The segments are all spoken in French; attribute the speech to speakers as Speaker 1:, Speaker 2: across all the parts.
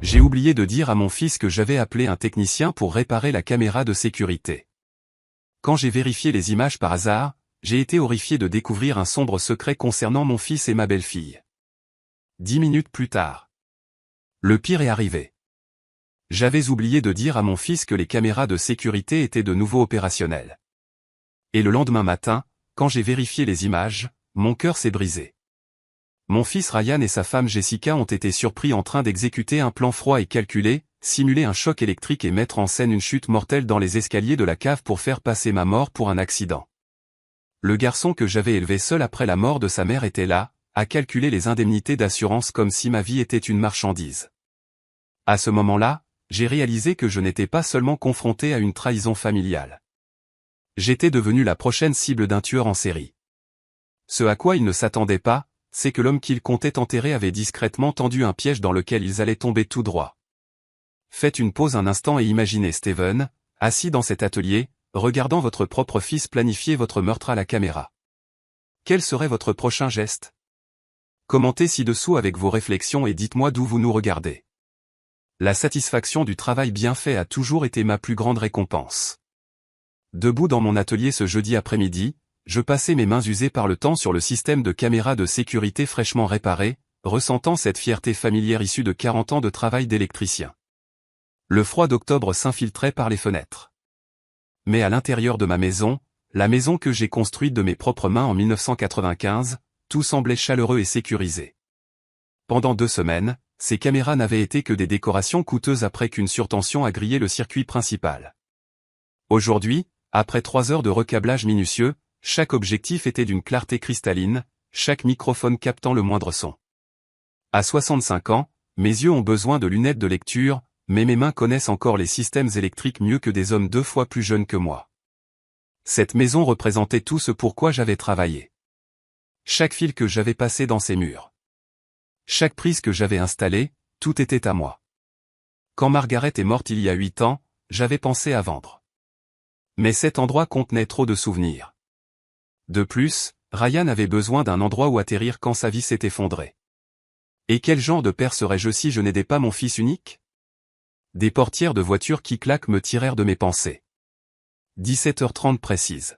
Speaker 1: J'ai oublié de dire à mon fils que j'avais appelé un technicien pour réparer la caméra de sécurité. Quand j'ai vérifié les images par hasard, j'ai été horrifié de découvrir un sombre secret concernant mon fils et ma belle-fille. 10 minutes plus tard. Le pire est arrivé. J'avais oublié de dire à mon fils que les caméras de sécurité étaient de nouveau opérationnelles. Et le lendemain matin, quand j'ai vérifié les images, mon cœur s'est brisé. Mon fils Ryan et sa femme Jessica ont été surpris en train d'exécuter un plan froid et calculé, simuler un choc électrique et mettre en scène une chute mortelle dans les escaliers de la cave pour faire passer ma mort pour un accident. Le garçon que j'avais élevé seul après la mort de sa mère était là, à calculer les indemnités d'assurance comme si ma vie était une marchandise. À ce moment-là, j'ai réalisé que je n'étais pas seulement confronté à une trahison familiale. J'étais devenu la prochaine cible d'un tueur en série. Ce à quoi il ne s'attendait pas, c'est que l'homme qu'il comptait enterrer avait discrètement tendu un piège dans lequel ils allaient tomber tout droit. Faites une pause un instant et imaginez Steven, assis dans cet atelier, regardant votre propre fils planifier votre meurtre à la caméra. Quel serait votre prochain geste? Commentez ci-dessous avec vos réflexions et dites-moi d'où vous nous regardez. La satisfaction du travail bien fait a toujours été ma plus grande récompense. Debout dans mon atelier ce jeudi après-midi, je passais mes mains usées par le temps sur le système de caméras de sécurité fraîchement réparé, ressentant cette fierté familière issue de 40 ans de travail d'électricien. Le froid d'octobre s'infiltrait par les fenêtres. Mais à l'intérieur de ma maison, la maison que j'ai construite de mes propres mains en 1995, tout semblait chaleureux et sécurisé. Pendant 2 semaines, ces caméras n'avaient été que des décorations coûteuses après qu'une surtension a grillé le circuit principal. Aujourd'hui, après 3 heures de recablage minutieux, chaque objectif était d'une clarté cristalline, chaque microphone captant le moindre son. À 65 ans, mes yeux ont besoin de lunettes de lecture, mais mes mains connaissent encore les systèmes électriques mieux que des hommes 2 fois plus jeunes que moi. Cette maison représentait tout ce pourquoi j'avais travaillé. Chaque fil que j'avais passé dans ses murs. Chaque prise que j'avais installée, tout était à moi. Quand Margaret est morte il y a 8 ans, j'avais pensé à vendre. Mais cet endroit contenait trop de souvenirs. De plus, Ryan avait besoin d'un endroit où atterrir quand sa vie s'est effondrée. Et quel genre de père serais-je si je n'aidais pas mon fils unique? Des portières de voiture qui claquent me tirèrent de mes pensées. 17h30 précise.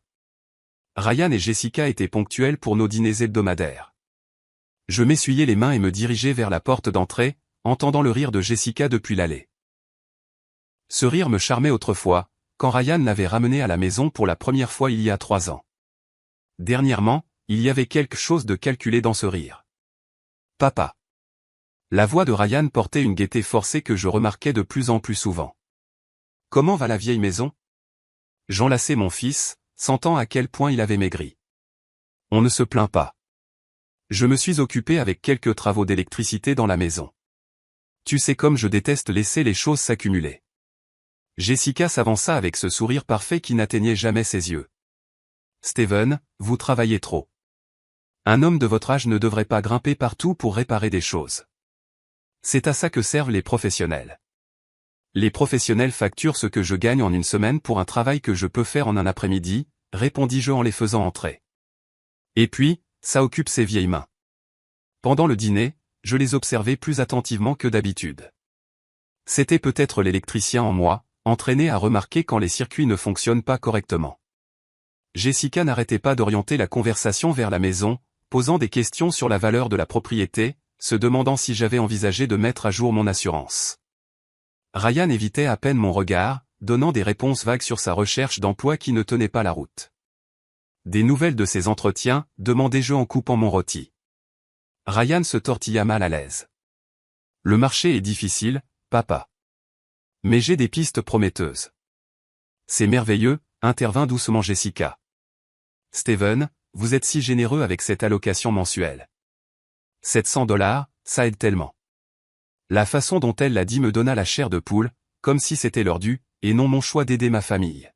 Speaker 1: Ryan et Jessica étaient ponctuels pour nos dîners hebdomadaires. Je m'essuyais les mains et me dirigeais vers la porte d'entrée, entendant le rire de Jessica depuis l'allée. Ce rire me charmait autrefois, quand Ryan l'avait ramené à la maison pour la première fois il y a 3 ans. Dernièrement, il y avait quelque chose de calculé dans ce rire. Papa. La voix de Ryan portait une gaieté forcée que je remarquais de plus en plus souvent. Comment va la vieille maison? J'enlaçai mon fils, sentant à quel point il avait maigri. On ne se plaint pas. Je me suis occupé avec quelques travaux d'électricité dans la maison. Tu sais comme je déteste laisser les choses s'accumuler. Jessica s'avança avec ce sourire parfait qui n'atteignait jamais ses yeux. Steven, vous travaillez trop. Un homme de votre âge ne devrait pas grimper partout pour réparer des choses. C'est à ça que servent les professionnels. Les professionnels facturent ce que je gagne en une semaine pour un travail que je peux faire en un après-midi, répondis-je en les faisant entrer. Et puis, ça occupe ses vieilles mains. Pendant le dîner, je les observais plus attentivement que d'habitude. C'était peut-être l'électricien en moi, entraîné à remarquer quand les circuits ne fonctionnent pas correctement. Jessica n'arrêtait pas d'orienter la conversation vers la maison, posant des questions sur la valeur de la propriété, se demandant si j'avais envisagé de mettre à jour mon assurance. Ryan évitait à peine mon regard, donnant des réponses vagues sur sa recherche d'emploi qui ne tenait pas la route. Des nouvelles de ses entretiens, demandai-je en coupant mon rôti. Ryan se tortilla mal à l'aise. Le marché est difficile, papa. Mais j'ai des pistes prometteuses. C'est merveilleux, intervint doucement Jessica. Steven, vous êtes si généreux avec cette allocation mensuelle. 700 $, ça aide tellement. La façon dont elle l'a dit me donna la chair de poule, comme si c'était leur dû, et non mon choix d'aider ma famille.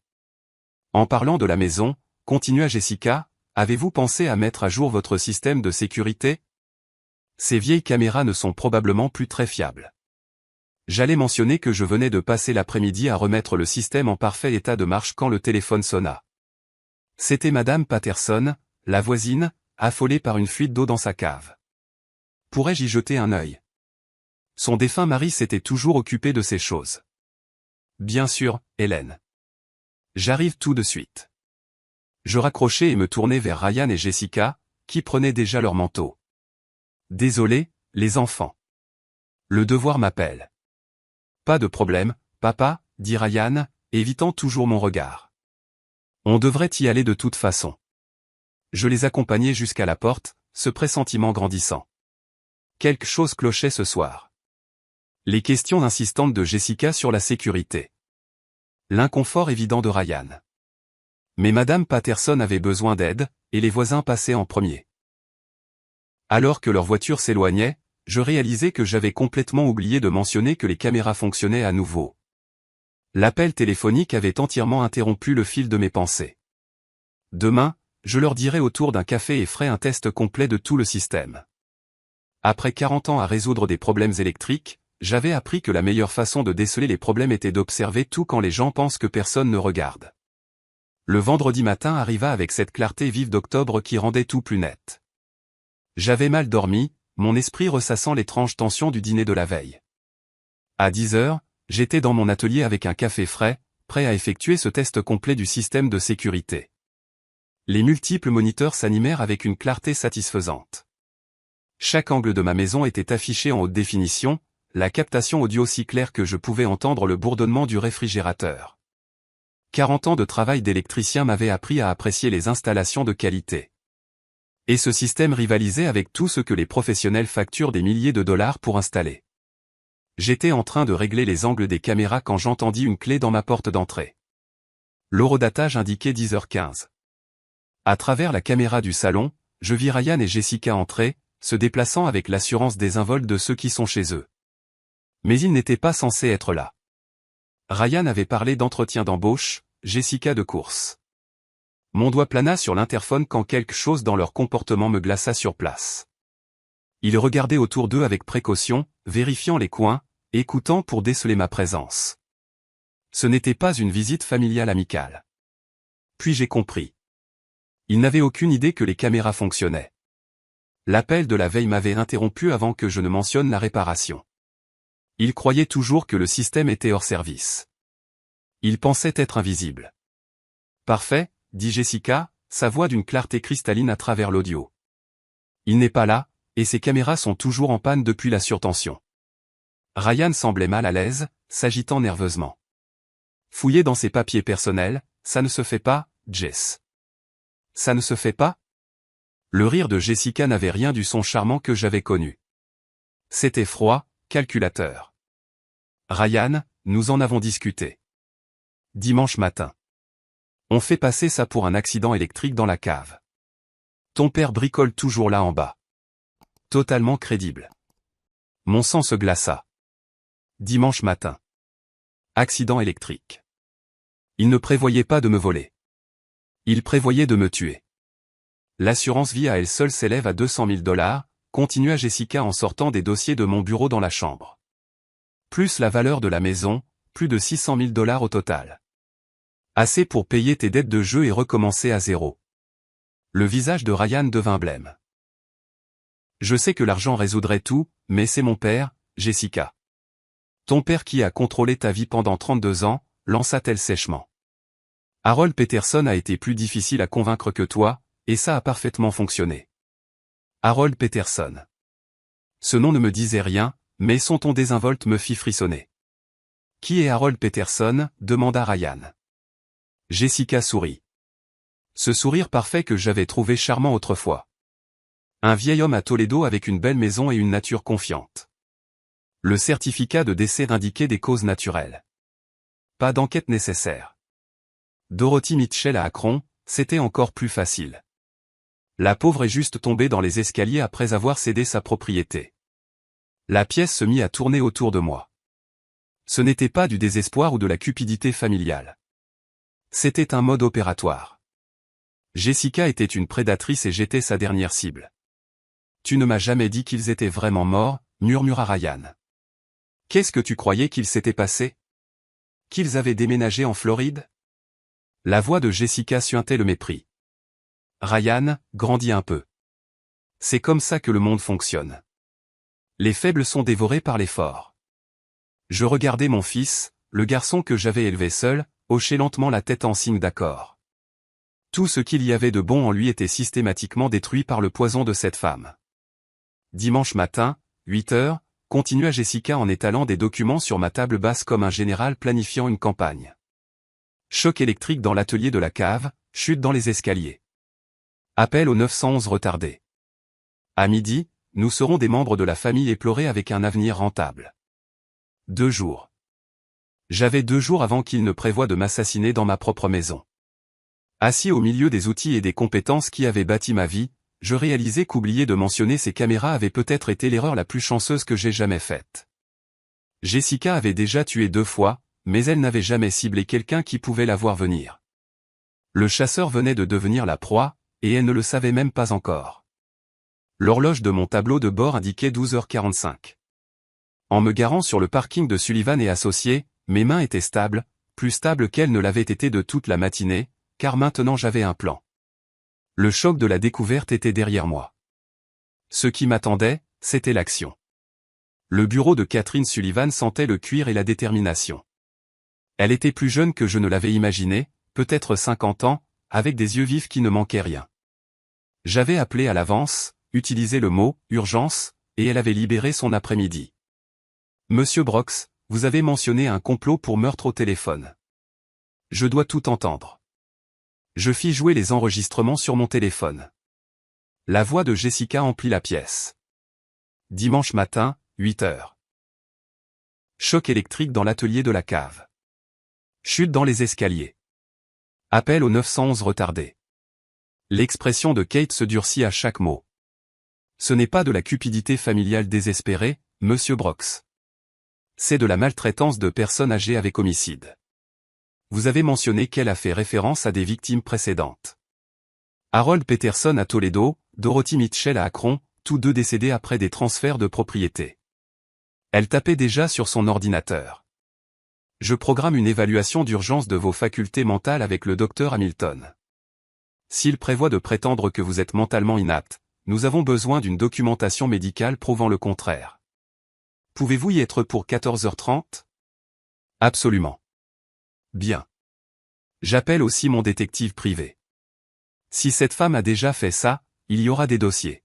Speaker 1: En parlant de la maison, continua Jessica, avez-vous pensé à mettre à jour votre système de sécurité? Ces vieilles caméras ne sont probablement plus très fiables. J'allais mentionner que je venais de passer l'après-midi à remettre le système en parfait état de marche quand le téléphone sonna. C'était Madame Patterson, la voisine, affolée par une fuite d'eau dans sa cave. Pourrais-je y jeter un œil? Son défunt mari s'était toujours occupé de ces choses. Bien sûr, Hélène. J'arrive tout de suite. Je raccrochai et me tournai vers Ryan et Jessica, qui prenaient déjà leur manteau. Désolé, les enfants. Le devoir m'appelle. Pas de problème, papa, dit Ryan, évitant toujours mon regard. On devrait y aller de toute façon. Je les accompagnai jusqu'à la porte, ce pressentiment grandissant. Quelque chose clochait ce soir. Les questions insistantes de Jessica sur la sécurité. L'inconfort évident de Ryan. Mais Madame Patterson avait besoin d'aide, et les voisins passaient en premier. Alors que leur voiture s'éloignait, je réalisai que j'avais complètement oublié de mentionner que les caméras fonctionnaient à nouveau. L'appel téléphonique avait entièrement interrompu le fil de mes pensées. Demain, je leur dirai autour d'un café et ferai un test complet de tout le système. Après 40 ans à résoudre des problèmes électriques, j'avais appris que la meilleure façon de déceler les problèmes était d'observer tout quand les gens pensent que personne ne regarde. Le vendredi matin arriva avec cette clarté vive d'octobre qui rendait tout plus net. J'avais mal dormi, mon esprit ressassant l'étrange tension du dîner de la veille. À 10 heures, j'étais dans mon atelier avec un café frais, prêt à effectuer ce test complet du système de sécurité. Les multiples moniteurs s'animèrent avec une clarté satisfaisante. Chaque angle de ma maison était affiché en haute définition, la captation audio si claire que je pouvais entendre le bourdonnement du réfrigérateur. 40 ans de travail d'électricien m'avaient appris à apprécier les installations de qualité. Et ce système rivalisait avec tout ce que les professionnels facturent des milliers de dollars pour installer. J'étais en train de régler les angles des caméras quand j'entendis une clé dans ma porte d'entrée. L'horodatage indiquait 10h15. À travers la caméra du salon, je vis Ryan et Jessica entrer, se déplaçant avec l'assurance désinvolte de ceux qui sont chez eux. Mais ils n'étaient pas censés être là. Ryan avait parlé d'entretien d'embauche, Jessica de course. Mon doigt plana sur l'interphone quand quelque chose dans leur comportement me glaça sur place. Ils regardaient autour d'eux avec précaution, vérifiant les coins, écoutant pour déceler ma présence. Ce n'était pas une visite familiale amicale. Puis j'ai compris. Ils n'avaient aucune idée que les caméras fonctionnaient. L'appel de la veille m'avait interrompu avant que je ne mentionne la réparation. Ils croyaient toujours que le système était hors service. Ils pensaient être invisibles. Parfait, dit Jessica, sa voix d'une clarté cristalline à travers l'audio. Il n'est pas là, et ses caméras sont toujours en panne depuis la surtension. Ryan semblait mal à l'aise, s'agitant nerveusement. Fouiller dans ses papiers personnels, ça ne se fait pas, Jess. Ça ne se fait pas? Le rire de Jessica n'avait rien du son charmant que j'avais connu. C'était froid, calculateur. Ryan, nous en avons discuté. Dimanche matin. On fait passer ça pour un accident électrique dans la cave. Ton père bricole toujours là en bas. Totalement crédible. Mon sang se glaça. Dimanche matin. Accident électrique. Il ne prévoyait pas de me voler. Il prévoyait de me tuer. L'assurance vie à elle seule s'élève à 200 000 $, continua Jessica en sortant des dossiers de mon bureau dans la chambre. Plus la valeur de la maison, plus de 600 000 $ au total. Assez pour payer tes dettes de jeu et recommencer à zéro. Le visage de Ryan devint blême. Je sais que l'argent résoudrait tout, mais c'est mon père, Jessica. Ton père qui a contrôlé ta vie pendant 32 ans, lança-t-elle sèchement. Harold Peterson a été plus difficile à convaincre que toi, et ça a parfaitement fonctionné. Harold Peterson. Ce nom ne me disait rien, mais son ton désinvolte me fit frissonner. Qui est Harold Peterson? Demanda Ryan. Jessica sourit. Ce sourire parfait que j'avais trouvé charmant autrefois. Un vieil homme à Toledo avec une belle maison et une nature confiante. Le certificat de décès indiquait des causes naturelles. Pas d'enquête nécessaire. Dorothy Mitchell à Akron, c'était encore plus facile. La pauvre est juste tombée dans les escaliers après avoir cédé sa propriété. La pièce se mit à tourner autour de moi. Ce n'était pas du désespoir ou de la cupidité familiale. C'était un mode opératoire. Jessica était une prédatrice et j'étais sa dernière cible. Tu ne m'as jamais dit qu'ils étaient vraiment morts, murmura Ryan. Qu'est-ce que tu croyais qu'il s'était passé? Qu'ils avaient déménagé en Floride? La voix de Jessica suintait le mépris. Ryan, grandis un peu. C'est comme ça que le monde fonctionne. Les faibles sont dévorés par les forts. Je regardais mon fils, le garçon que j'avais élevé seul, hocher lentement la tête en signe d'accord. Tout ce qu'il y avait de bon en lui était systématiquement détruit par le poison de cette femme. Dimanche matin, 8 heures, continua Jessica en étalant des documents sur ma table basse comme un général planifiant une campagne. Choc électrique dans l'atelier de la cave, chute dans les escaliers. Appel au 911 retardé. À midi, nous serons des membres de la famille éplorés avec un avenir rentable. 2 jours. J'avais 2 jours avant qu'il ne prévoie de m'assassiner dans ma propre maison. Assis au milieu des outils et des compétences qui avaient bâti ma vie, je réalisais qu'oublier de mentionner ces caméras avait peut-être été l'erreur la plus chanceuse que j'ai jamais faite. Jessica avait déjà tué 2 fois, mais elle n'avait jamais ciblé quelqu'un qui pouvait la voir venir. Le chasseur venait de devenir la proie, et elle ne le savait même pas encore. L'horloge de mon tableau de bord indiquait 12h45. En me garant sur le parking de Sullivan et Associés, mes mains étaient stables, plus stables qu'elles ne l'avaient été de toute la matinée, car maintenant j'avais un plan. Le choc de la découverte était derrière moi. Ce qui m'attendait, c'était l'action. Le bureau de Catherine Sullivan sentait le cuir et la détermination. Elle était plus jeune que je ne l'avais imaginé, peut-être 50 ans, avec des yeux vifs qui ne manquaient rien. J'avais appelé à l'avance, utilisé le mot « urgence », et elle avait libéré son après-midi. « Monsieur Brox, vous avez mentionné un complot pour meurtre au téléphone. Je dois tout entendre. » Je fis jouer les enregistrements sur mon téléphone. La voix de Jessica emplit la pièce. Dimanche matin, 8 heures. Choc électrique dans l'atelier de la cave. Chute dans les escaliers. Appel au 911 retardé. L'expression de Kate se durcit à chaque mot. Ce n'est pas de la cupidité familiale désespérée, Monsieur Brox. C'est de la maltraitance de personnes âgées avec homicide. Vous avez mentionné qu'elle a fait référence à des victimes précédentes. Harold Peterson à Toledo, Dorothy Mitchell à Akron, tous deux décédés après des transferts de propriété. Elle tapait déjà sur son ordinateur. Je programme une évaluation d'urgence de vos facultés mentales avec le docteur Hamilton. S'il prévoit de prétendre que vous êtes mentalement inapte, nous avons besoin d'une documentation médicale prouvant le contraire. Pouvez-vous y être pour 14h30 ? Absolument. Bien. J'appelle aussi mon détective privé. Si cette femme a déjà fait ça, il y aura des dossiers.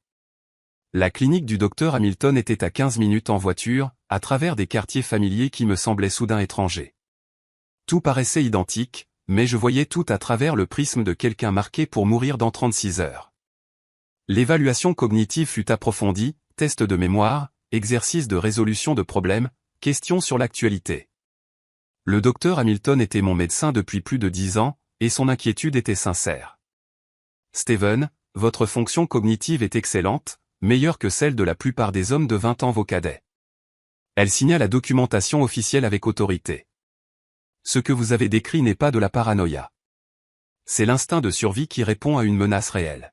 Speaker 1: La clinique du docteur Hamilton était à 15 minutes en voiture, à travers des quartiers familiers qui me semblaient soudain étrangers. Tout paraissait identique, mais je voyais tout à travers le prisme de quelqu'un marqué pour mourir dans 36 heures. L'évaluation cognitive fut approfondie, test de mémoire, exercice de résolution de problèmes, questions sur l'actualité. Le docteur Hamilton était mon médecin depuis plus de 10 ans, et son inquiétude était sincère. Steven, votre fonction cognitive est excellente, meilleure que celle de la plupart des hommes de 20 ans vos cadets. Elle signa la documentation officielle avec autorité. Ce que vous avez décrit n'est pas de la paranoïa. C'est l'instinct de survie qui répond à une menace réelle.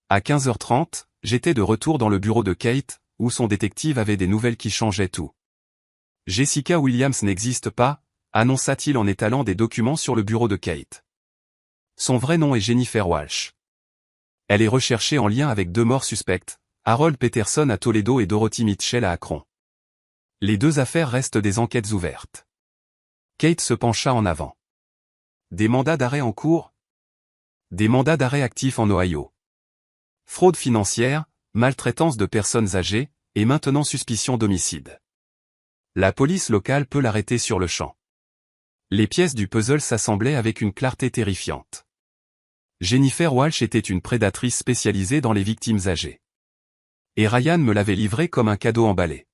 Speaker 1: À 15h30, j'étais de retour dans le bureau de Kate, où son détective avait des nouvelles qui changeaient tout. Jessica Williams n'existe pas, annonça-t-il en étalant des documents sur le bureau de Kate. Son vrai nom est Jennifer Walsh. Elle est recherchée en lien avec 2 morts suspectes, Harold Peterson à Toledo et Dorothy Mitchell à Akron. Les 2 affaires restent des enquêtes ouvertes. Kate se pencha en avant. Des mandats d'arrêt en cours ? Des mandats d'arrêt actifs en Ohio. Fraude financière, maltraitance de personnes âgées, et maintenant suspicion d'homicide. La police locale peut l'arrêter sur le champ. Les pièces du puzzle s'assemblaient avec une clarté terrifiante. Jennifer Walsh était une prédatrice spécialisée dans les victimes âgées. Et Ryan me l'avait livré comme un cadeau emballé.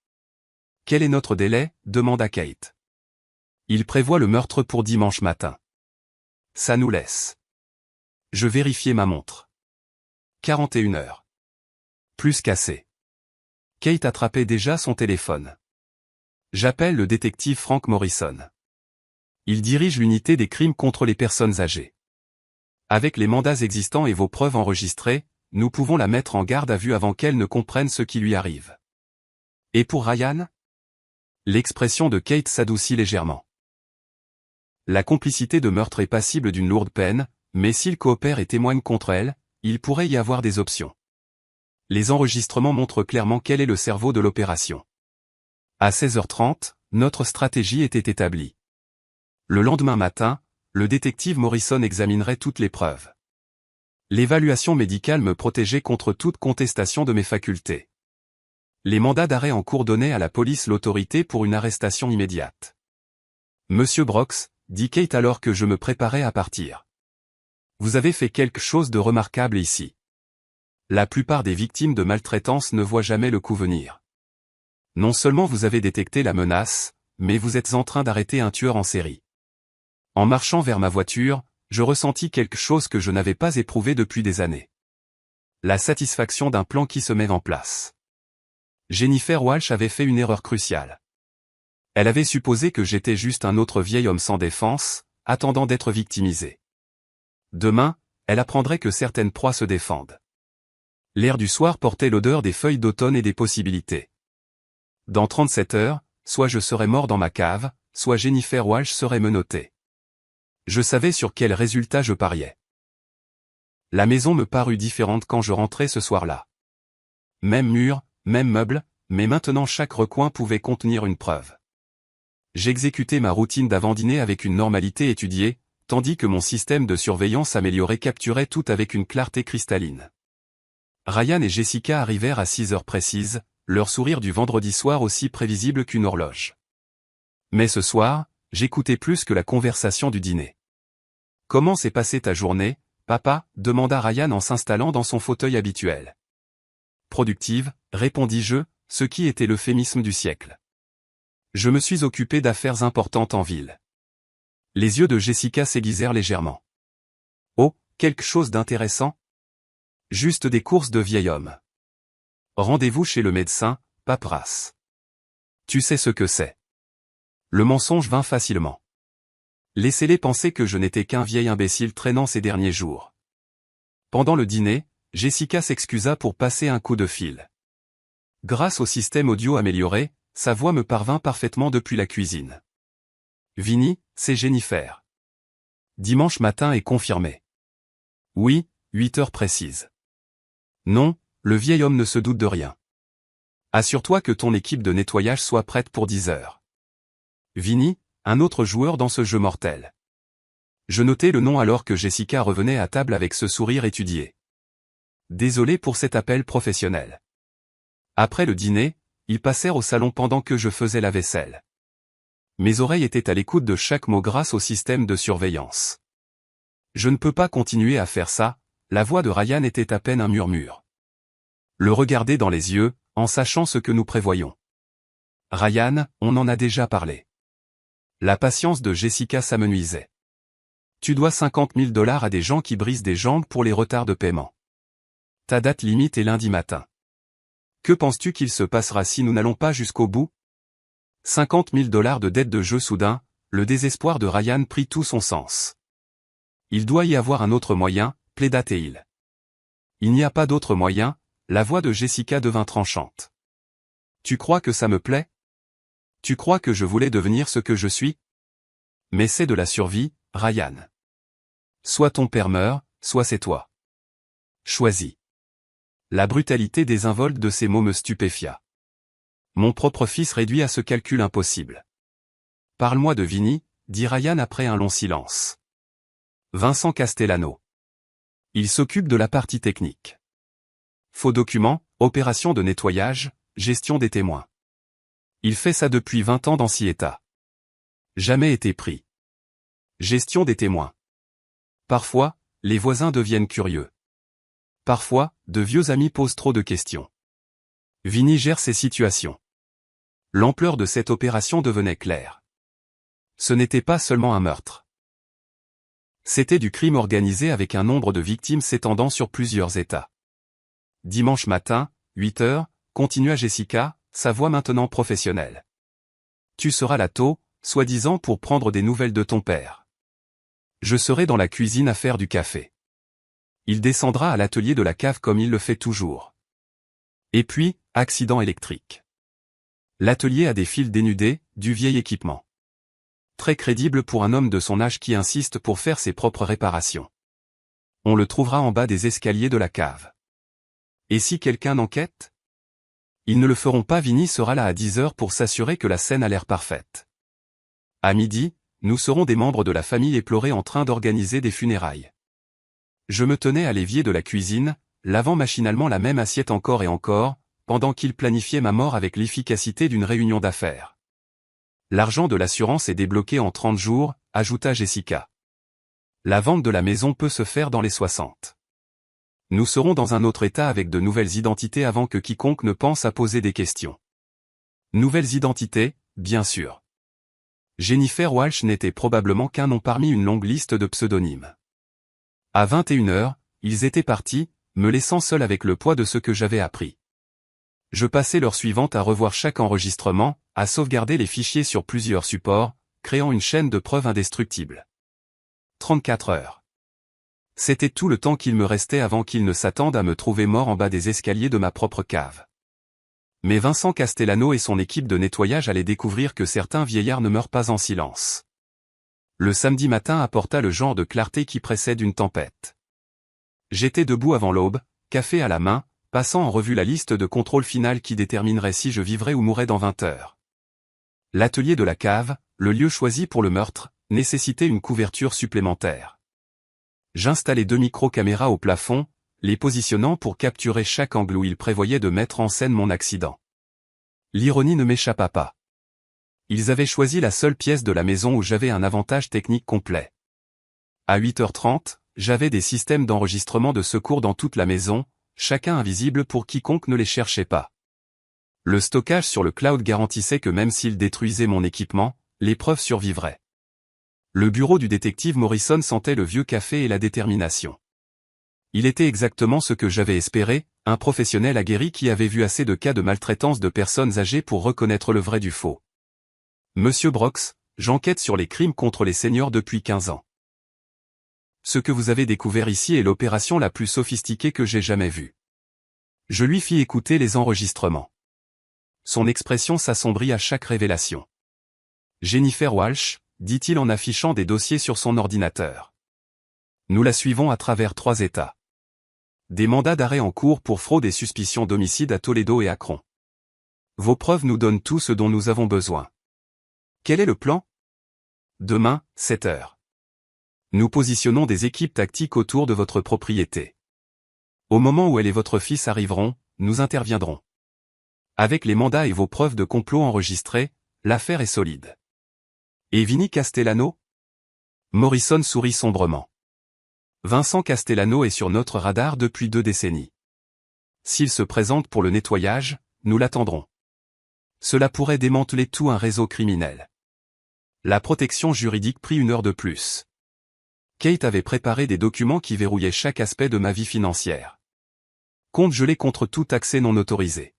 Speaker 1: Quel est notre délai ? Demanda Kate. Il prévoit le meurtre pour dimanche matin. Ça nous laisse. Je vérifiai ma montre. 41 heures. Plus qu'assez. Kate attrapait déjà son téléphone. J'appelle le détective Frank Morrison. Il dirige l'unité des crimes contre les personnes âgées. Avec les mandats existants et vos preuves enregistrées, nous pouvons la mettre en garde à vue avant qu'elle ne comprenne ce qui lui arrive. Et pour Ryan ? L'expression de Kate s'adoucit légèrement. La complicité de meurtre est passible d'une lourde peine, mais s'il coopère et témoigne contre elle, il pourrait y avoir des options. Les enregistrements montrent clairement quel est le cerveau de l'opération. À 16h30, notre stratégie était établie. Le lendemain matin, le détective Morrison examinerait toutes les preuves. L'évaluation médicale me protégeait contre toute contestation de mes facultés. Les mandats d'arrêt en cours donnaient à la police l'autorité pour une arrestation immédiate. Monsieur Brox, dit Kate alors que je me préparais à partir. Vous avez fait quelque chose de remarquable ici. La plupart des victimes de maltraitance ne voient jamais le coup venir. Non seulement vous avez détecté la menace, mais vous êtes en train d'arrêter un tueur en série. En marchant vers ma voiture, je ressentis quelque chose que je n'avais pas éprouvé depuis des années. La satisfaction d'un plan qui se met en place. Jennifer Walsh avait fait une erreur cruciale. Elle avait supposé que j'étais juste un autre vieil homme sans défense, attendant d'être victimisé. Demain, elle apprendrait que certaines proies se défendent. L'air du soir portait l'odeur des feuilles d'automne et des possibilités. Dans 37 heures, soit je serais mort dans ma cave, soit Jennifer Walsh serait menottée. Je savais sur quel résultat je pariais. La maison me parut différente quand je rentrais ce soir-là. Même mur, même meuble, mais maintenant chaque recoin pouvait contenir une preuve. J'exécutais ma routine d'avant-dîner avec une normalité étudiée, tandis que mon système de surveillance amélioré capturait tout avec une clarté cristalline. Ryan et Jessica arrivèrent à 6 heures précises, leur sourire du vendredi soir aussi prévisible qu'une horloge. Mais ce soir, j'écoutais plus que la conversation du dîner. « Comment s'est passée ta journée, papa » demanda Ryan en s'installant dans son fauteuil habituel. « Productive » répondis-je, ce qui était l'euphémisme du siècle. Je me suis occupé d'affaires importantes en ville. Les yeux de Jessica s'aiguisèrent légèrement. « Oh, quelque chose d'intéressant ?» Juste des courses de vieil homme. Rendez-vous chez le médecin, paperasse. Tu sais ce que c'est. Le mensonge vint facilement. Laissez-les penser que je n'étais qu'un vieil imbécile traînant ces derniers jours. Pendant le dîner, Jessica s'excusa pour passer un coup de fil. Grâce au système audio amélioré, sa voix me parvint parfaitement depuis la cuisine. Vinny, c'est Jennifer. Dimanche matin est confirmé. Oui, 8 heures précises. Non, le vieil homme ne se doute de rien. Assure-toi que ton équipe de nettoyage soit prête pour 10 heures. Vinny, un autre joueur dans ce jeu mortel. Je notai le nom alors que Jessica revenait à table avec ce sourire étudié. Désolé pour cet appel professionnel. Après le dîner, ils passèrent au salon pendant que je faisais la vaisselle. Mes oreilles étaient à l'écoute de chaque mot grâce au système de surveillance. Je ne peux pas continuer à faire ça, la voix de Ryan était à peine un murmure. Le regarder dans les yeux, en sachant ce que nous prévoyons. Ryan, on en a déjà parlé. La patience de Jessica s'amenuisait. Tu dois 50 000 $ à des gens qui brisent des jambes pour les retards de paiement. Ta date limite est lundi matin. Que penses-tu qu'il se passera si nous n'allons pas jusqu'au bout? 50 000 $ de dette de jeu soudain, le désespoir de Ryan prit tout son sens. Il doit y avoir un autre moyen, plaida-t-il. Il n'y a pas d'autre moyen, la voix de Jessica devint tranchante. Tu crois que ça me plaît? Tu crois que je voulais devenir ce que je suis? Mais c'est de la survie, Ryan. Soit ton père meurt, soit c'est toi. Choisis. La brutalité désinvolte de ces mots me stupéfia. Mon propre fils réduit à ce calcul impossible. Parle-moi de Vinny, dit Ryan après un long silence. Vincent Castellano. Il s'occupe de la partie technique. Faux documents, opération de nettoyage, gestion des témoins. Il fait ça depuis 20 ans dans cet état. Jamais été pris. Gestion des témoins. Parfois, les voisins deviennent curieux. Parfois, de vieux amis posent trop de questions. Vinny gère ces situations. L'ampleur de cette opération devenait claire. Ce n'était pas seulement un meurtre. C'était du crime organisé avec un nombre de victimes s'étendant sur plusieurs États. Dimanche matin, 8 heures, continua Jessica, sa voix maintenant professionnelle. Tu seras là tôt, soi-disant pour prendre des nouvelles de ton père. Je serai dans la cuisine à faire du café. Il descendra à l'atelier de la cave comme il le fait toujours. Et puis, accident électrique. L'atelier a des fils dénudés, du vieil équipement. Très crédible pour un homme de son âge qui insiste pour faire ses propres réparations. On le trouvera en bas des escaliers de la cave. Et si quelqu'un enquête? Ils ne le feront pas. Vinny sera là à 10 heures pour s'assurer que la scène a l'air parfaite. À midi, nous serons des membres de la famille éplorés en train d'organiser des funérailles. Je me tenais à l'évier de la cuisine, lavant machinalement la même assiette encore et encore, pendant qu'il planifiait ma mort avec l'efficacité d'une réunion d'affaires. L'argent de l'assurance est débloqué en 30 jours, ajouta Jessica. La vente de la maison peut se faire dans les 60. Nous serons dans un autre état avec de nouvelles identités avant que quiconque ne pense à poser des questions. Nouvelles identités, bien sûr. Jennifer Walsh n'était probablement qu'un nom parmi une longue liste de pseudonymes. À 21h, ils étaient partis, me laissant seul avec le poids de ce que j'avais appris. Je passais l'heure suivante à revoir chaque enregistrement, à sauvegarder les fichiers sur plusieurs supports, créant une chaîne de preuves indestructible. 34 heures. C'était tout le temps qu'il me restait avant qu'ils ne s'attendent à me trouver mort en bas des escaliers de ma propre cave. Mais Vincent Castellano et son équipe de nettoyage allaient découvrir que certains vieillards ne meurent pas en silence. Le samedi matin apporta le genre de clarté qui précède une tempête. J'étais debout avant l'aube, café à la main, passant en revue la liste de contrôle final qui déterminerait si je vivrais ou mourrais dans 20 heures. L'atelier de la cave, le lieu choisi pour le meurtre, nécessitait une couverture supplémentaire. J'installai 2 micro-caméras au plafond, les positionnant pour capturer chaque angle où il prévoyait de mettre en scène mon accident. L'ironie ne m'échappa pas. Ils avaient choisi la seule pièce de la maison où j'avais un avantage technique complet. À 8h30, j'avais des systèmes d'enregistrement de secours dans toute la maison, chacun invisible pour quiconque ne les cherchait pas. Le stockage sur le cloud garantissait que même s'ils détruisaient mon équipement, l'épreuve survivrait. Le bureau du détective Morrison sentait le vieux café et la détermination. Il était exactement ce que j'avais espéré, un professionnel aguerri qui avait vu assez de cas de maltraitance de personnes âgées pour reconnaître le vrai du faux. Monsieur Brox, j'enquête sur les crimes contre les seniors depuis 15 ans. Ce que vous avez découvert ici est l'opération la plus sophistiquée que j'ai jamais vue. Je lui fis écouter les enregistrements. Son expression s'assombrit à chaque révélation. Jennifer Walsh, dit-il en affichant des dossiers sur son ordinateur. Nous la suivons à travers 3 États. Des mandats d'arrêt en cours pour fraude et suspicion d'homicide à Toledo et Akron. Vos preuves nous donnent tout ce dont nous avons besoin. Quel est le plan? Demain, 7 heures. Nous positionnons des équipes tactiques autour de votre propriété. Au moment où elle et votre fils arriveront, nous interviendrons. Avec les mandats et vos preuves de complot enregistrées, l'affaire est solide. Et Vinny Castellano? Morrison sourit sombrement. Vincent Castellano est sur notre radar depuis 2 décennies. S'il se présente pour le nettoyage, nous l'attendrons. Cela pourrait démanteler tout un réseau criminel. La protection juridique prit 1 heure de plus. Kate avait préparé des documents qui verrouillaient chaque aspect de ma vie financière. Compte gelé contre tout accès non autorisé.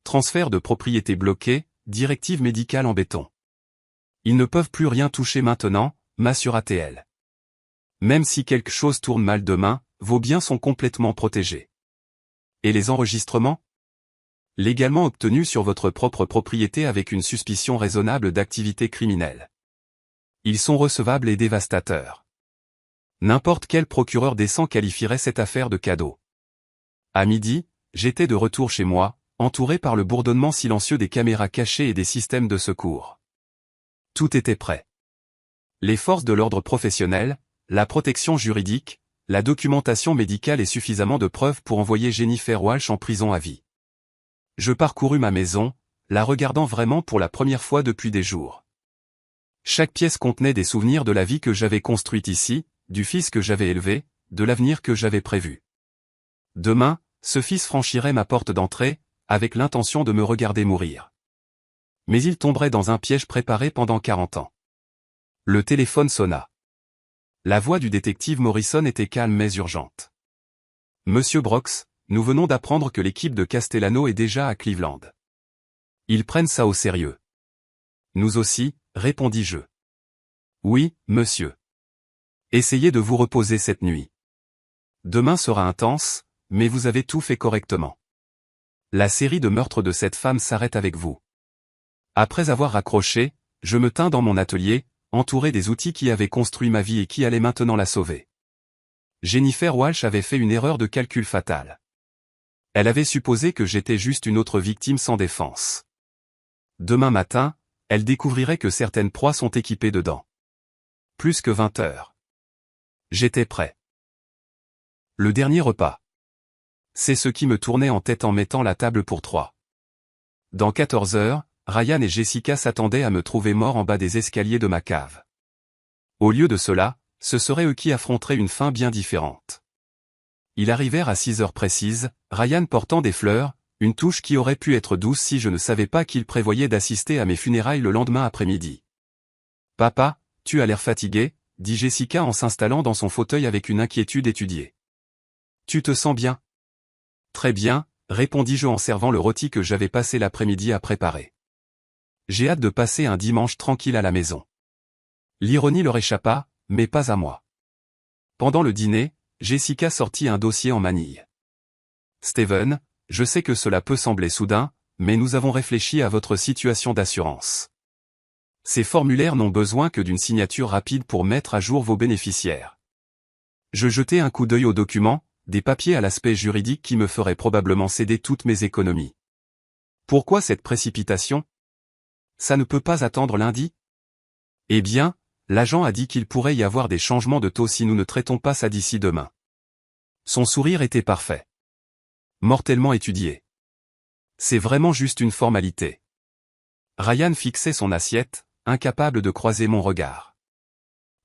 Speaker 1: Transfert de propriété bloqué, directive médicale en béton. Ils ne peuvent plus rien toucher maintenant, m'assura-t-elle. Même si quelque chose tourne mal demain, vos biens sont complètement protégés. Et les enregistrements? Légalement obtenus sur votre propre propriété avec une suspicion raisonnable d'activité criminelle. Ils sont recevables et dévastateurs. N'importe quel procureur décent qualifierait cette affaire de cadeau. À midi, j'étais de retour chez moi, entouré par le bourdonnement silencieux des caméras cachées et des systèmes de secours. Tout était prêt. Les forces de l'ordre professionnel, la protection juridique, la documentation médicale et suffisamment de preuves pour envoyer Jennifer Walsh en prison à vie. Je parcourus ma maison, la regardant vraiment pour la première fois depuis des jours. Chaque pièce contenait des souvenirs de la vie que j'avais construite ici, du fils que j'avais élevé, de l'avenir que j'avais prévu. Demain, ce fils franchirait ma porte d'entrée, avec l'intention de me regarder mourir. Mais il tomberait dans un piège préparé pendant 40 ans. Le téléphone sonna. La voix du détective Morrison était calme mais urgente. Monsieur Brox, nous venons d'apprendre que l'équipe de Castellano est déjà à Cleveland. Ils prennent ça au sérieux. Nous aussi, répondis-je. Oui, monsieur. Essayez de vous reposer cette nuit. Demain sera intense, mais vous avez tout fait correctement. La série de meurtres de cette femme s'arrête avec vous. Après avoir raccroché, je me tins dans mon atelier, entouré des outils qui avaient construit ma vie et qui allaient maintenant la sauver. Jennifer Walsh avait fait une erreur de calcul fatale. Elle avait supposé que j'étais juste une autre victime sans défense. Demain matin, elle découvrirait que certaines proies sont équipées dedans. Plus que 20 heures. J'étais prêt. Le dernier repas. C'est ce qui me tournait en tête en mettant la table pour 3. Dans 14 heures, Ryan et Jessica s'attendaient à me trouver mort en bas des escaliers de ma cave. Au lieu de cela, ce seraient eux qui affronteraient une fin bien différente. Ils arrivèrent à 6 heures précises, Ryan portant des fleurs, une touche qui aurait pu être douce si je ne savais pas qu'il prévoyait d'assister à mes funérailles le lendemain après-midi. « Papa, tu as l'air fatigué », dit Jessica en s'installant dans son fauteuil avec une inquiétude étudiée. « Tu te sens bien ?»« Très bien », répondis-je en servant le rôti que j'avais passé l'après-midi à préparer. « J'ai hâte de passer un dimanche tranquille à la maison. » L'ironie leur échappa, mais pas à moi. Pendant le dîner, Jessica sortit un dossier en manille. « Steven, je sais que cela peut sembler soudain, mais nous avons réfléchi à votre situation d'assurance. Ces formulaires n'ont besoin que d'une signature rapide pour mettre à jour vos bénéficiaires. » Je jetai un coup d'œil aux documents, des papiers à l'aspect juridique qui me feraient probablement céder toutes mes économies. Pourquoi cette précipitation? Ça ne peut pas attendre lundi? Eh bien, l'agent a dit qu'il pourrait y avoir des changements de taux si nous ne traitons pas ça d'ici demain. Son sourire était parfait. Mortellement étudié. C'est vraiment juste une formalité. Ryan fixait son assiette, incapable de croiser mon regard.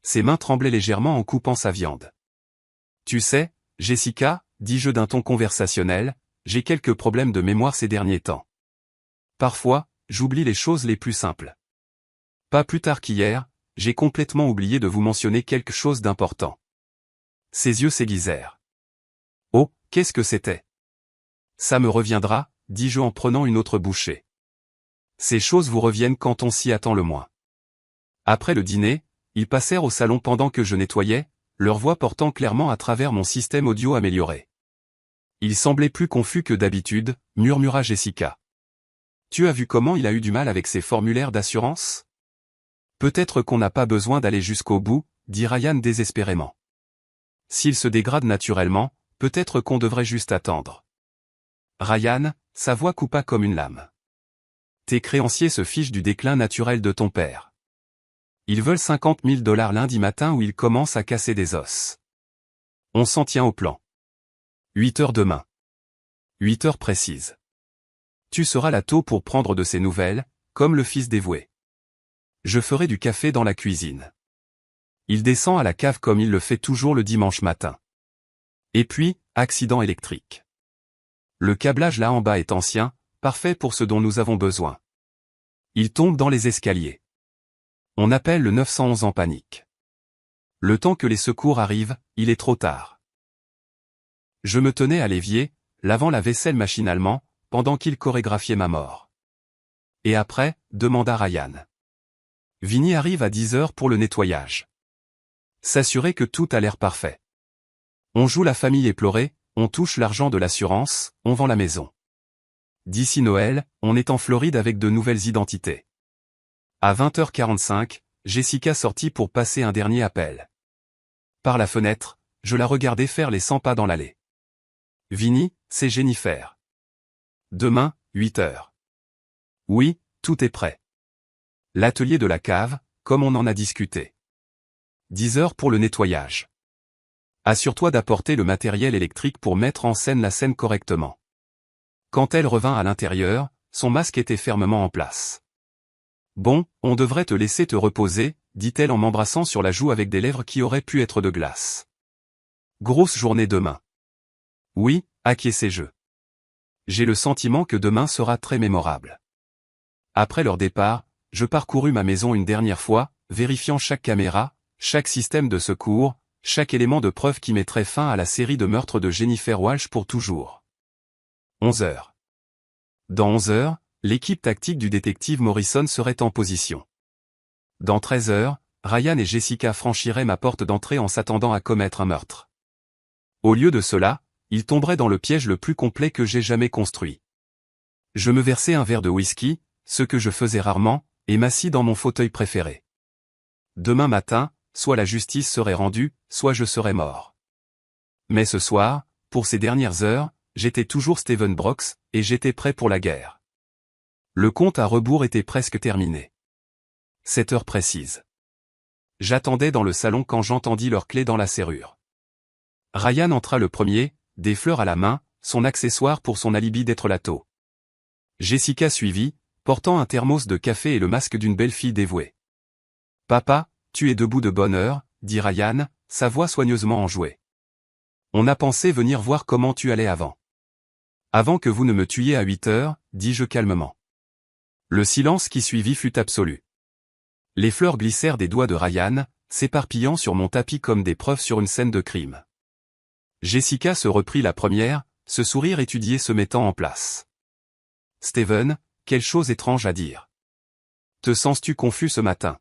Speaker 1: Ses mains tremblaient légèrement en coupant sa viande. « Tu sais, Jessica, dis-je d'un ton conversationnel, j'ai quelques problèmes de mémoire ces derniers temps. Parfois, j'oublie les choses les plus simples. Pas plus tard qu'hier, j'ai complètement oublié de vous mentionner quelque chose d'important. » Ses yeux s'aiguisèrent. « Oh, qu'est-ce que c'était? » « Ça me reviendra, dis-je en prenant une autre bouchée. Ces choses vous reviennent quand on s'y attend le moins. » Après le dîner, ils passèrent au salon pendant que je nettoyais, leur voix portant clairement à travers mon système audio amélioré. « Il semblait plus confus que d'habitude, » murmura Jessica. « Tu as vu comment il a eu du mal avec ses formulaires d'assurance? Peut-être qu'on n'a pas besoin d'aller jusqu'au bout, dit Ryan désespérément. S'il se dégrade naturellement, peut-être qu'on devrait juste attendre. Ryan, sa voix coupa comme une lame. Tes créanciers se fichent du déclin naturel de ton père. Ils veulent 50 000 $ lundi matin où ils commencent à casser des os. On s'en tient au plan. 8 heures demain. 8 heures précises. Tu seras là tôt pour prendre de ses nouvelles, comme le fils dévoué. Je ferai du café dans la cuisine. Il descend à la cave comme il le fait toujours le dimanche matin. Et puis, accident électrique. Le câblage là en bas est ancien, parfait pour ce dont nous avons besoin. Il tombe dans les escaliers. On appelle le 911 en panique. Le temps que les secours arrivent, il est trop tard. Je me tenais à l'évier, lavant la vaisselle machinalement, pendant qu'il chorégraphiait ma mort. Et après, demanda Ryan. Vinny arrive à 10 heures pour le nettoyage. S'assurer que tout a l'air parfait. On joue la famille éplorée, on touche l'argent de l'assurance, on vend la maison. D'ici Noël, on est en Floride avec de nouvelles identités. À 20h45, Jessica sortit pour passer un dernier appel. Par la fenêtre, je la regardais faire les 100 pas dans l'allée. Vinny, c'est Jennifer. Demain, 8 heures. Oui, tout est prêt. L'atelier de la cave, comme on en a discuté. 10 heures pour le nettoyage. Assure-toi d'apporter le matériel électrique pour mettre en scène la scène correctement. Quand elle revint à l'intérieur, son masque était fermement en place. Bon, on devrait te laisser te reposer, dit-elle en m'embrassant sur la joue avec des lèvres qui auraient pu être de glace. Grosse journée demain. Oui, acquiesçai-je. J'ai le sentiment que demain sera très mémorable. Après leur départ, je parcourus ma maison une dernière fois, vérifiant chaque caméra, chaque système de secours, chaque élément de preuve qui mettrait fin à la série de meurtres de Jennifer Walsh pour toujours. 11 heures. Dans 11 heures, l'équipe tactique du détective Morrison serait en position. Dans 13 heures, Ryan et Jessica franchiraient ma porte d'entrée en s'attendant à commettre un meurtre. Au lieu de cela, ils tomberaient dans le piège le plus complet que j'ai jamais construit. Je me versai un verre de whisky, ce que je faisais rarement, et m'assis dans mon fauteuil préféré. Demain matin, soit la justice serait rendue, soit je serais mort. Mais ce soir, pour ces dernières heures, j'étais toujours Steven Brox, et j'étais prêt pour la guerre. Le compte à rebours était presque terminé. 7 heures précises. J'attendais dans le salon quand j'entendis leur clé dans la serrure. Ryan entra le premier, des fleurs à la main, son accessoire pour son alibi d'être la taupe. Jessica suivit, portant un thermos de café et le masque d'une belle fille dévouée. « Papa, tu es debout de bonne heure, » dit Ryan, sa voix soigneusement enjouée. « On a pensé venir voir comment tu allais avant. »« Avant que vous ne me tuiez à 8 heures, » dis-je calmement. Le silence qui suivit fut absolu. Les fleurs glissèrent des doigts de Ryan, s'éparpillant sur mon tapis comme des preuves sur une scène de crime. Jessica se reprit la première, ce sourire étudié se mettant en place. « Steven, quelle chose étrange à dire. Te sens-tu confus ce matin ? »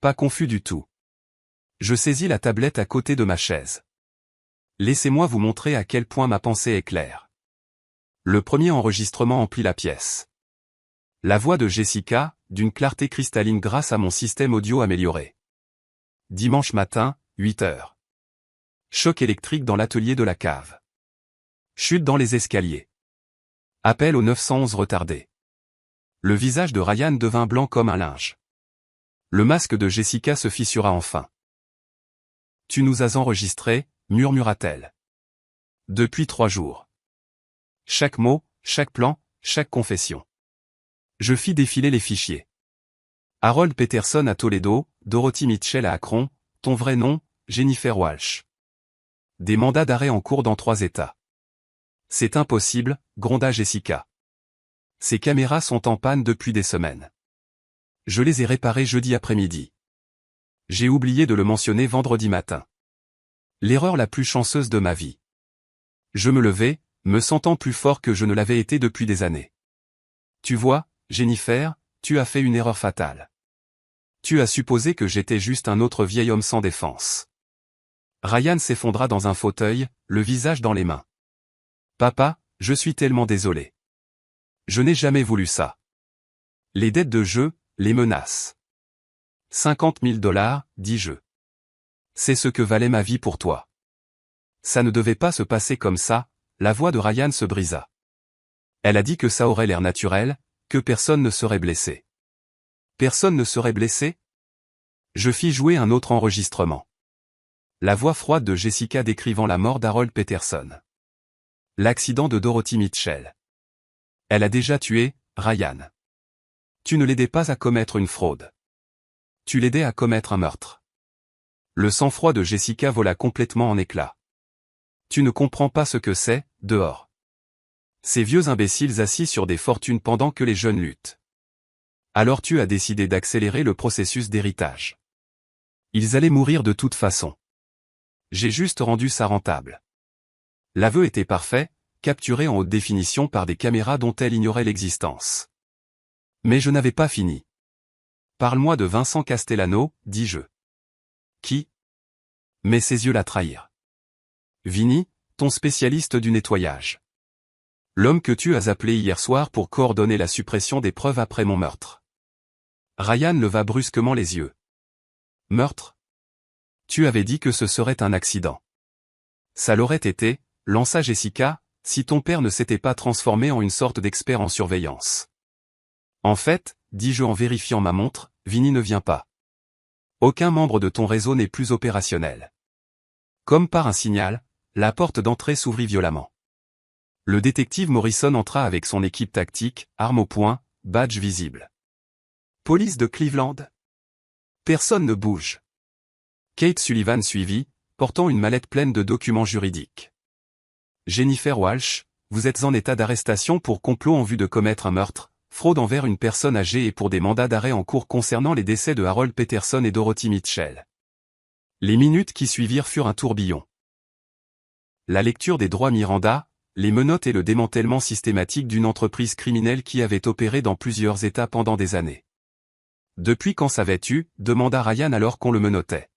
Speaker 1: Pas confus du tout. Je saisis la tablette à côté de ma chaise. Laissez-moi vous montrer à quel point ma pensée est claire. Le premier enregistrement emplit la pièce. La voix de Jessica, d'une clarté cristalline grâce à mon système audio amélioré. Dimanche matin, 8 heures. Choc électrique dans l'atelier de la cave. Chute dans les escaliers. Appel au 911 retardé. Le visage de Ryan devint blanc comme un linge. Le masque de Jessica se fissura enfin. « Tu nous as enregistrés » murmura-t-elle. « Depuis 3 jours. » Chaque mot, chaque plan, chaque confession. Je fis défiler les fichiers. Harold Peterson à Toledo, Dorothy Mitchell à Akron, ton vrai nom, Jennifer Walsh. Des mandats d'arrêt en cours dans 3 États. C'est impossible, gronda Jessica. Ces caméras sont en panne depuis des semaines. Je les ai réparées jeudi après-midi. J'ai oublié de le mentionner vendredi matin. L'erreur la plus chanceuse de ma vie. Je me levai, me sentant plus fort que je ne l'avais été depuis des années. Tu vois, Jennifer, tu as fait une erreur fatale. Tu as supposé que j'étais juste un autre vieil homme sans défense. Ryan s'effondra dans un fauteuil, le visage dans les mains. Papa, je suis tellement désolé. Je n'ai jamais voulu ça. Les dettes de jeu, les menaces. 50 000 $, dis-je. C'est ce que valait ma vie pour toi. Ça ne devait pas se passer comme ça, la voix de Ryan se brisa. Elle a dit que ça aurait l'air naturel, que personne ne serait blessé. Personne ne serait blessé ? Je fis jouer un autre enregistrement. La voix froide de Jessica décrivant la mort d'Harold Peterson. L'accident de Dorothy Mitchell. Elle a déjà tué, Ryan. Tu ne l'aidais pas à commettre une fraude. Tu l'aidais à commettre un meurtre. Le sang-froid de Jessica vola complètement en éclats. Tu ne comprends pas ce que c'est, dehors. Ces vieux imbéciles assis sur des fortunes pendant que les jeunes luttent. Alors tu as décidé d'accélérer le processus d'héritage. Ils allaient mourir de toute façon. J'ai juste rendu ça rentable. L'aveu était parfait, capturé en haute définition par des caméras dont elle ignorait l'existence. Mais je n'avais pas fini. Parle-moi de Vincent Castellano, dis-je. Qui ? Mais ses yeux la trahirent. Vinny, ton spécialiste du nettoyage. L'homme que tu as appelé hier soir pour coordonner la suppression des preuves après mon meurtre. Ryan leva brusquement les yeux. Meurtre ? Tu avais dit que ce serait un accident. Ça l'aurait été, lança Jessica, si ton père ne s'était pas transformé en une sorte d'expert en surveillance. En fait, dis-je en vérifiant ma montre, Vinny ne vient pas. Aucun membre de ton réseau n'est plus opérationnel. Comme par un signal, la porte d'entrée s'ouvrit violemment. Le détective Morrison entra avec son équipe tactique, arme au poing, badge visible. Police de Cleveland. Personne ne bouge. Kate Sullivan suivit, portant une mallette pleine de documents juridiques. Jennifer Walsh, vous êtes en état d'arrestation pour complot en vue de commettre un meurtre, fraude envers une personne âgée et pour des mandats d'arrêt en cours concernant les décès de Harold Peterson et Dorothy Mitchell. Les minutes qui suivirent furent un tourbillon. La lecture des droits Miranda, les menottes et le démantèlement systématique d'une entreprise criminelle qui avait opéré dans plusieurs États pendant des années. Depuis quand savais-tu ? Demanda Ryan alors qu'on le menottait.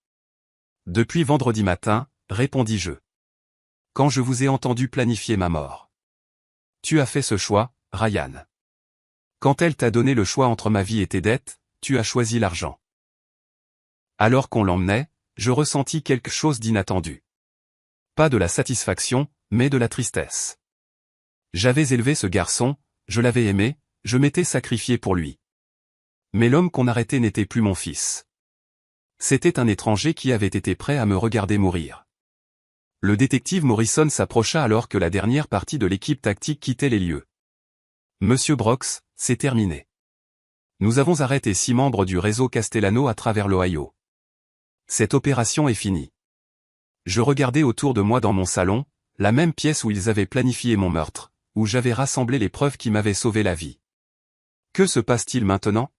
Speaker 1: Depuis vendredi matin, répondis-je. Quand je vous ai entendu planifier ma mort. Tu as fait ce choix, Ryan. Quand elle t'a donné le choix entre ma vie et tes dettes, tu as choisi l'argent. Alors qu'on l'emmenait, je ressentis quelque chose d'inattendu. Pas de la satisfaction, mais de la tristesse. J'avais élevé ce garçon, je l'avais aimé, je m'étais sacrifié pour lui. Mais l'homme qu'on arrêtait n'était plus mon fils. C'était un étranger qui avait été prêt à me regarder mourir. Le détective Morrison s'approcha alors que la dernière partie de l'équipe tactique quittait les lieux. Monsieur Brox, c'est terminé. Nous avons arrêté 6 membres du réseau Castellano à travers l'Ohio. Cette opération est finie. Je regardais autour de moi dans mon salon, la même pièce où ils avaient planifié mon meurtre, où j'avais rassemblé les preuves qui m'avaient sauvé la vie. Que se passe-t-il maintenant?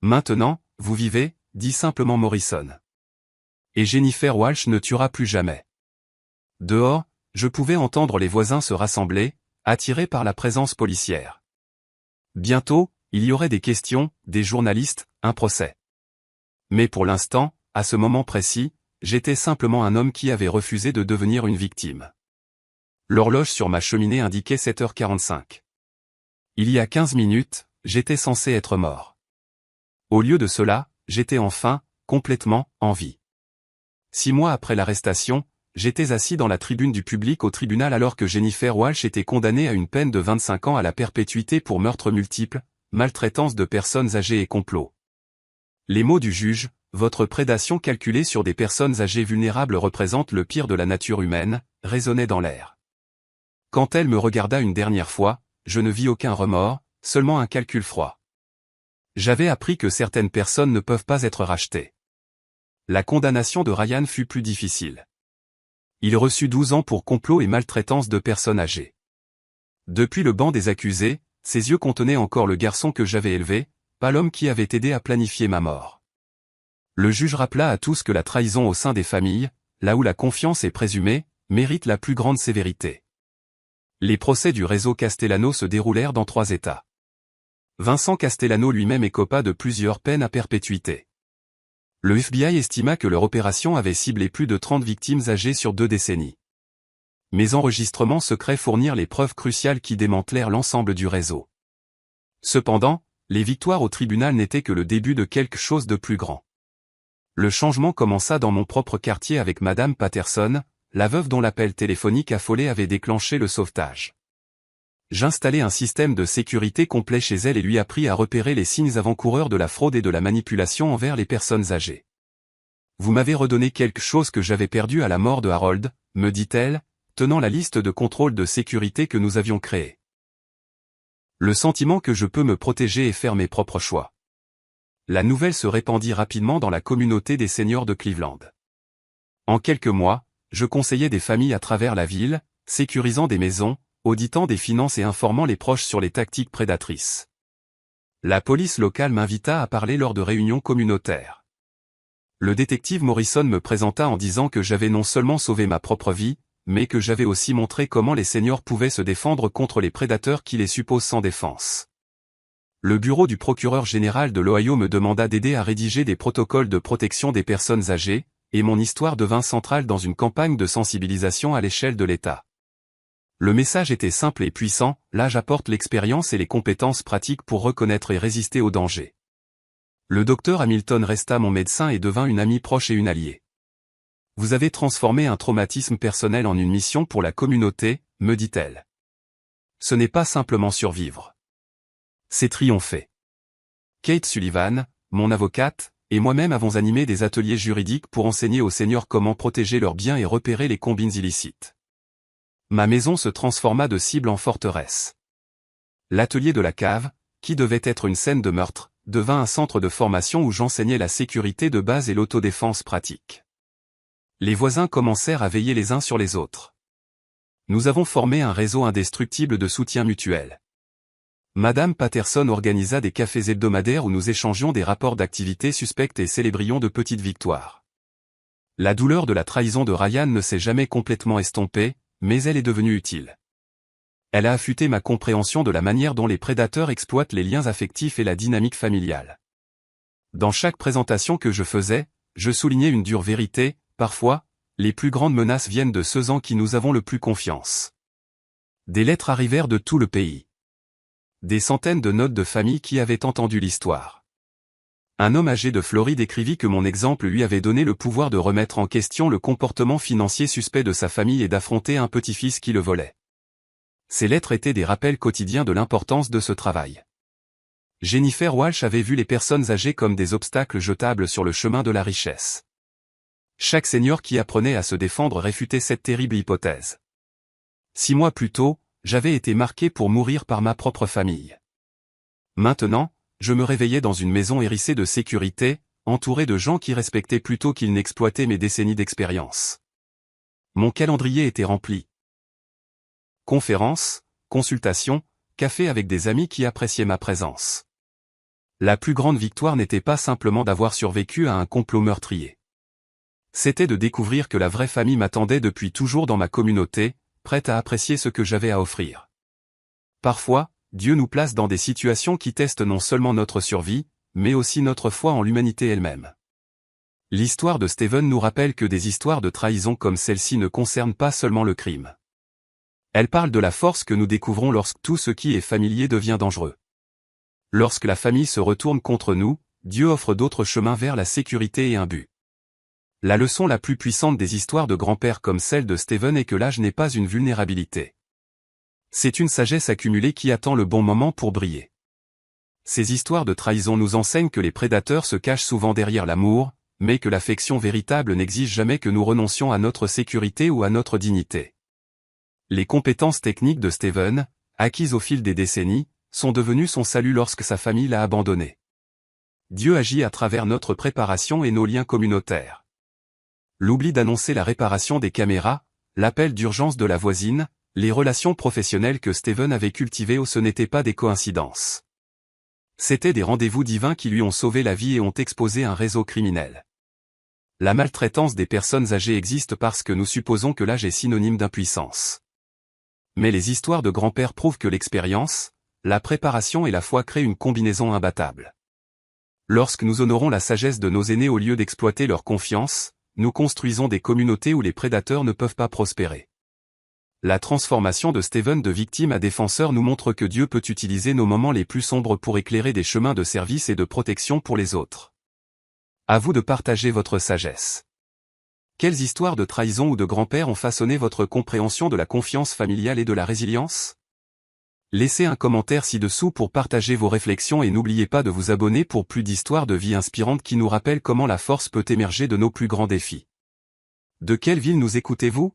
Speaker 1: Maintenant, vous vivez, dit simplement Morrison. Et Jennifer Walsh ne tuera plus jamais. Dehors, je pouvais entendre les voisins se rassembler, attirés par la présence policière. Bientôt, il y aurait des questions, des journalistes, un procès. Mais pour l'instant, à ce moment précis, j'étais simplement un homme qui avait refusé de devenir une victime. L'horloge sur ma cheminée indiquait 7h45. Il y a 15 minutes, j'étais censé être mort. Au lieu de cela, j'étais enfin, complètement, en vie. 6 mois après l'arrestation, j'étais assis dans la tribune du public au tribunal alors que Jennifer Walsh était condamnée à une peine de 25 ans à la perpétuité pour meurtre multiple, maltraitance de personnes âgées et complot. Les mots du juge, votre prédation calculée sur des personnes âgées vulnérables représente le pire de la nature humaine, résonnaient dans l'air. Quand elle me regarda une dernière fois, je ne vis aucun remords, seulement un calcul froid. J'avais appris que certaines personnes ne peuvent pas être rachetées. La condamnation de Ryan fut plus difficile. Il reçut 12 ans pour complot et maltraitance de personnes âgées. Depuis le banc des accusés, ses yeux contenaient encore le garçon que j'avais élevé, pas l'homme qui avait aidé à planifier ma mort. Le juge rappela à tous que la trahison au sein des familles, là où la confiance est présumée, mérite la plus grande sévérité. Les procès du réseau Castellano se déroulèrent dans 3 États. Vincent Castellano lui-même écopa de plusieurs peines à perpétuité. Le FBI estima que leur opération avait ciblé plus de 30 victimes âgées sur 2 décennies. Mes enregistrements secrets fournirent les preuves cruciales qui démantelèrent l'ensemble du réseau. Cependant, les victoires au tribunal n'étaient que le début de quelque chose de plus grand. Le changement commença dans mon propre quartier avec Madame Patterson, la veuve dont l'appel téléphonique affolé avait déclenché le sauvetage. J'installai un système de sécurité complet chez elle et lui appris à repérer les signes avant-coureurs de la fraude et de la manipulation envers les personnes âgées. Vous m'avez redonné quelque chose que j'avais perdu à la mort de Harold, me dit-elle, tenant la liste de contrôles de sécurité que nous avions créée. Le sentiment que je peux me protéger et faire mes propres choix. La nouvelle se répandit rapidement dans la communauté des seniors de Cleveland. En quelques mois, je conseillais des familles à travers la ville, sécurisant des maisons, auditant des finances et informant les proches sur les tactiques prédatrices. La police locale m'invita à parler lors de réunions communautaires. Le détective Morrison me présenta en disant que j'avais non seulement sauvé ma propre vie, mais que j'avais aussi montré comment les seniors pouvaient se défendre contre les prédateurs qui les supposent sans défense. Le bureau du procureur général de l'Ohio me demanda d'aider à rédiger des protocoles de protection des personnes âgées, et mon histoire devint centrale dans une campagne de sensibilisation à l'échelle de l'État. Le message était simple et puissant, l'âge apporte l'expérience et les compétences pratiques pour reconnaître et résister aux dangers. Le docteur Hamilton resta mon médecin et devint une amie proche et une alliée. Vous avez transformé un traumatisme personnel en une mission pour la communauté, me dit-elle. Ce n'est pas simplement survivre. C'est triompher. Kate Sullivan, mon avocate, et moi-même avons animé des ateliers juridiques pour enseigner aux seniors comment protéger leurs biens et repérer les combines illicites. Ma maison se transforma de cible en forteresse. L'atelier de la cave, qui devait être une scène de meurtre, devint un centre de formation où j'enseignais la sécurité de base et l'autodéfense pratique. Les voisins commencèrent à veiller les uns sur les autres. Nous avons formé un réseau indestructible de soutien mutuel. Madame Patterson organisa des cafés hebdomadaires où nous échangions des rapports d'activités suspectes et célébrions de petites victoires. La douleur de la trahison de Ryan ne s'est jamais complètement estompée, mais elle est devenue utile. Elle a affûté ma compréhension de la manière dont les prédateurs exploitent les liens affectifs et la dynamique familiale. Dans chaque présentation que je faisais, je soulignais une dure vérité, parfois, les plus grandes menaces viennent de ceux en qui nous avons le plus confiance. Des lettres arrivèrent de tout le pays. Des centaines de notes de famille qui avaient entendu l'histoire. Un homme âgé de Floride écrivit que mon exemple lui avait donné le pouvoir de remettre en question le comportement financier suspect de sa famille et d'affronter un petit-fils qui le volait. Ces lettres étaient des rappels quotidiens de l'importance de ce travail. Jennifer Walsh avait vu les personnes âgées comme des obstacles jetables sur le chemin de la richesse. Chaque senior qui apprenait à se défendre réfutait cette terrible hypothèse. 6 mois plus tôt, j'avais été marqué pour mourir par ma propre famille. Maintenant, je me réveillais dans une maison hérissée de sécurité, entouré de gens qui respectaient plutôt qu'ils n'exploitaient mes décennies d'expérience. Mon calendrier était rempli. Conférences, consultations, café avec des amis qui appréciaient ma présence. La plus grande victoire n'était pas simplement d'avoir survécu à un complot meurtrier. C'était de découvrir que la vraie famille m'attendait depuis toujours dans ma communauté, prête à apprécier ce que j'avais à offrir. Parfois, Dieu nous place dans des situations qui testent non seulement notre survie, mais aussi notre foi en l'humanité elle-même. L'histoire de Steven nous rappelle que des histoires de trahison comme celle-ci ne concernent pas seulement le crime. Elle parle de la force que nous découvrons lorsque tout ce qui est familier devient dangereux. Lorsque la famille se retourne contre nous, Dieu offre d'autres chemins vers la sécurité et un but. La leçon la plus puissante des histoires de grand-père comme celle de Steven est que l'âge n'est pas une vulnérabilité. C'est une sagesse accumulée qui attend le bon moment pour briller. Ces histoires de trahison nous enseignent que les prédateurs se cachent souvent derrière l'amour, mais que l'affection véritable n'exige jamais que nous renoncions à notre sécurité ou à notre dignité. Les compétences techniques de Steven, acquises au fil des décennies, sont devenues son salut lorsque sa famille l'a abandonné. Dieu agit à travers notre préparation et nos liens communautaires. L'oubli d'annoncer la réparation des caméras, l'appel d'urgence de la voisine, les relations professionnelles que Steven avait cultivées ce n'étaient pas des coïncidences. C'étaient des rendez-vous divins qui lui ont sauvé la vie et ont exposé un réseau criminel. La maltraitance des personnes âgées existe parce que nous supposons que l'âge est synonyme d'impuissance. Mais les histoires de grand-père prouvent que l'expérience, la préparation et la foi créent une combinaison imbattable. Lorsque nous honorons la sagesse de nos aînés au lieu d'exploiter leur confiance, nous construisons des communautés où les prédateurs ne peuvent pas prospérer. La transformation de Steven de victime à défenseur nous montre que Dieu peut utiliser nos moments les plus sombres pour éclairer des chemins de service et de protection pour les autres. À vous de partager votre sagesse. Quelles histoires de trahison ou de grand-père ont façonné votre compréhension de la confiance familiale et de la résilience? Laissez un commentaire ci-dessous pour partager vos réflexions et n'oubliez pas de vous abonner pour plus d'histoires de vie inspirantes qui nous rappellent comment la force peut émerger de nos plus grands défis. De quelle ville nous écoutez-vous?